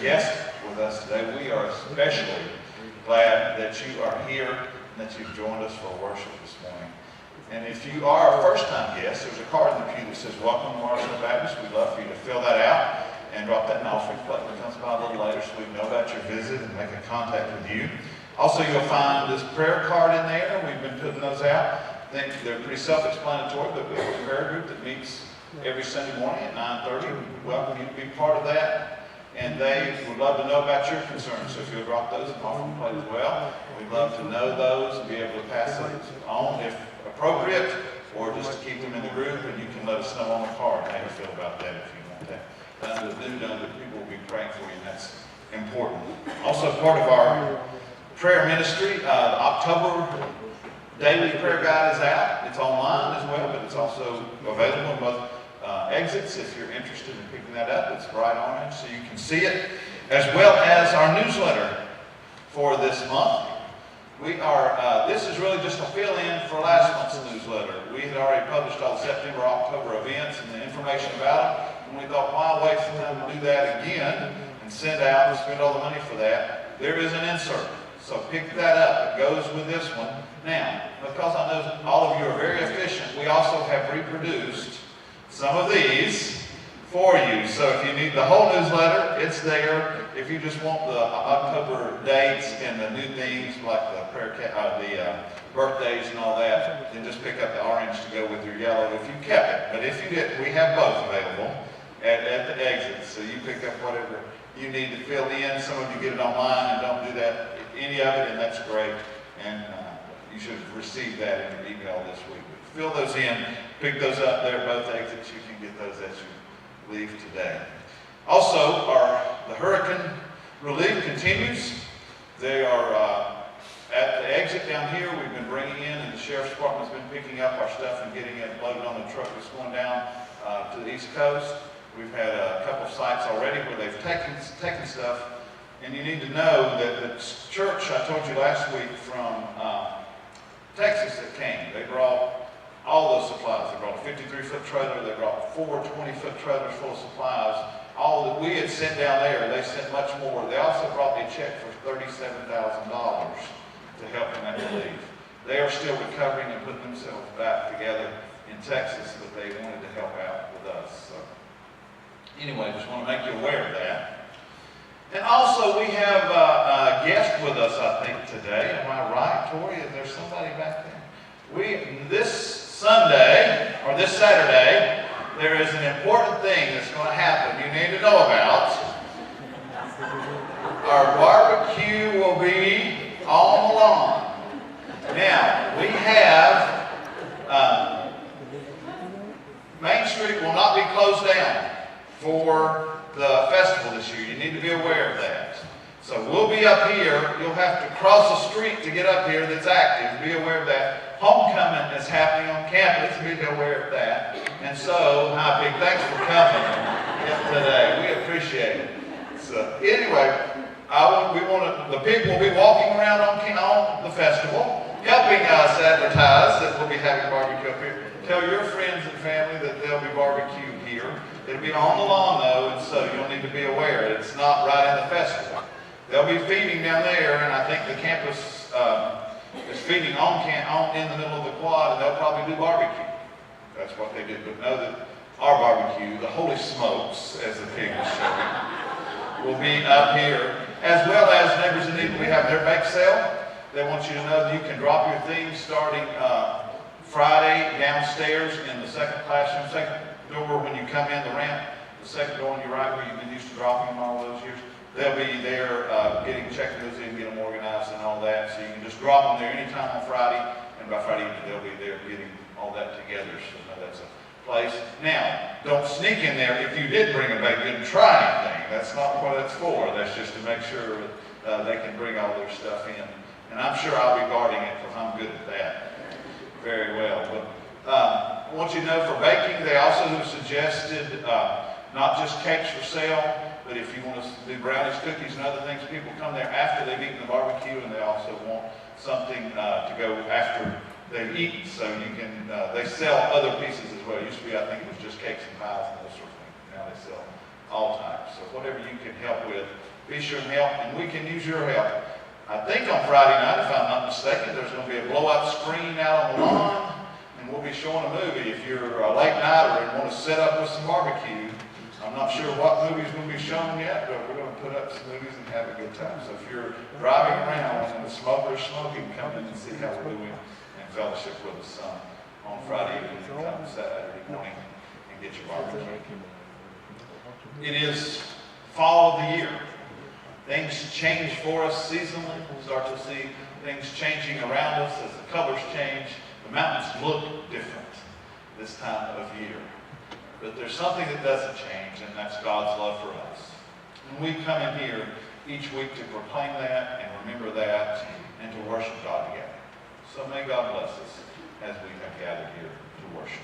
guest with us today. We are especially glad that you are here and that you've joined us for worship this morning. And if you are a first-time guest, there's a card in the pew that says, "Welcome to Marsville Baptist." We'd love for you to fill that out and drop that in the offering plate when it comes by a little later so we know about your visit and make a contact with you. Also, you'll find this prayer card in there. We've been putting those out. I think they're pretty self-explanatory, but we have a prayer group that meets every Sunday morning at 9:30. We welcome you to be part of that. And they would love to know about your concerns. So if you'll drop those in the offering plate as well, we'd love to know those and be able to pass those on if appropriate, or just to keep them in the group, and you can let us know on the card how you feel about that if you want that. People will be praying for you, and that's important. Also, part of our prayer ministry, the October daily prayer guide is out. It's online as well, but it's also available in both exits if you're interested in picking that up. It's bright orange so you can see it, as well as our newsletter for this month. This is really just a fill-in for last month's newsletter. We had already published all the September, October events and the information about them, and we thought, why waste the time to do that again and send out and spend all the money for that? There is an insert, so pick that up. It goes with this one. Now, because I know all of you are very efficient, we also have reproduced some of these for you. So if you need the whole newsletter, it's there. If you just want the October dates and the new things like the birthdays and all that, then just pick up the orange to go with your yellow if you kept it. But if you did, we have both available at the exits. So you pick up whatever you need to fill in. Some of you get it online and don't do that, any of it, and that's great. And you should have received that in your email this week. But fill those in, pick those up there at both exits. You can get those as you leave today. Also, the hurricane relief continues. They are at the exit down here. We've been bringing in, and the Sheriff's Department's been picking up our stuff and getting it loaded on the truck that's going down to the East Coast. We've had a couple of sites already where they've taken stuff. And you need to know that the church I told you last week from Texas that came, they brought all those supplies. They brought a 53-foot trailer. They brought 4 20-foot trailers full of supplies. All that we had sent down there, they sent much more. They also brought me a check for $37,000 to help them at the leave. They are still recovering and putting themselves back together in Texas, but they wanted to help out with us. So anyway, just want to make you aware of that. And also, we have a guest with us, I think, today. Am I right, Tori? Is there somebody back there? This Sunday, or this Saturday, there is an important thing that's going to happen you need to know about. Our barbecue will be on the lawn. Now, we have, Main Street will not be closed down for the festival this year. You need to be aware of that. So we'll be up here. You'll have to cross a street to get up here that's active. Be aware of that. Homecoming is happening on campus. Be aware of that. And so, hi, big thanks for coming today. We appreciate it. So anyway, the people will be walking around on the festival, helping us advertise that we'll be having barbecue up here. Tell your friends and family that there'll be barbecue here. It'll be on the lawn though, and so you'll need to be aware. It's not right in the festival. They'll be feeding down there, and I think the campus is feeding in the middle of the quad, and they'll probably do barbecue. That's what they do. But know that our barbecue, the Holy Smokes, as the pig was showing, will be up here, as well as Neighbors in Need. We have their bake sale. They want you to know that you can drop your things starting Friday downstairs in the second classroom, second door when you come in the ramp, the second door on your right where you've been used to dropping them all those years. They'll be there checking those in, get them organized and all that. So you can just drop them there anytime on Friday, and by Friday evening they'll be there getting all that together. So that's a place. Now, don't sneak in there if you did bring a baked good and try anything. That's not what it's for. That's just to make sure they can bring all their stuff in. And I'm sure I'll be guarding it because I'm good at that very well. But I want you to know for baking, they also have suggested not just cakes for sale, but if you want to do brownies, cookies, and other things, people come there after they've eaten the barbecue, and they also want something to go after they've eaten. So you can, they sell other pieces as well. It used to be, I think it was just cakes and pies and those sort of things. Now they sell all types. So whatever you can help with be sure and help, and we can use your help. I think on Friday night, if I'm not mistaken, there's going to be a blow-up screen out on the lawn, and we'll be showing a movie. If you're a late nighter and want to set up with some barbecue, I'm not sure what movie's going to be shown yet, but we're going to put up some movies and have a good time. So if you're driving around and the smoker is smoking, come in and see how we're doing and fellowship with us on Friday evening, come Saturday morning and get your barbecue. It is fall of the year. Things change for us seasonally. We start to see things changing around us as the colors change. The mountains look different this time of year. But there's something that doesn't change, and that's God's love for us. And we come in here each week to proclaim that and remember that and to worship God together. So may God bless us as we have gathered here to worship.